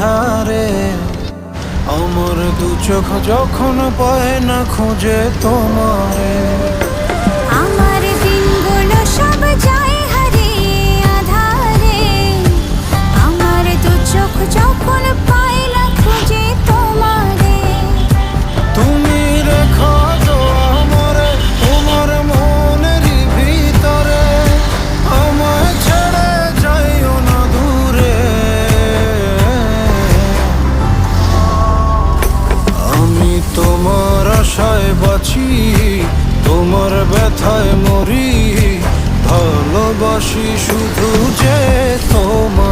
আধারে। আমার দু চোখ যখন পায় না খুঁজে তোমারে, আমার দিনগুলো সব যায় হারিয়ে আঁধারে। আমার দু চোখ যখন পায় না খুঁজে তোমারে। তুমি রেখো তো আমারে তোমার মনেরই ভিতরে, আমায় ছেড়ে যাইও না দূরে। আমি তোমার আশায় বাঁচি, তোমার ব্যথায় মরি, ভালোবাসি শুধু যে তোমার।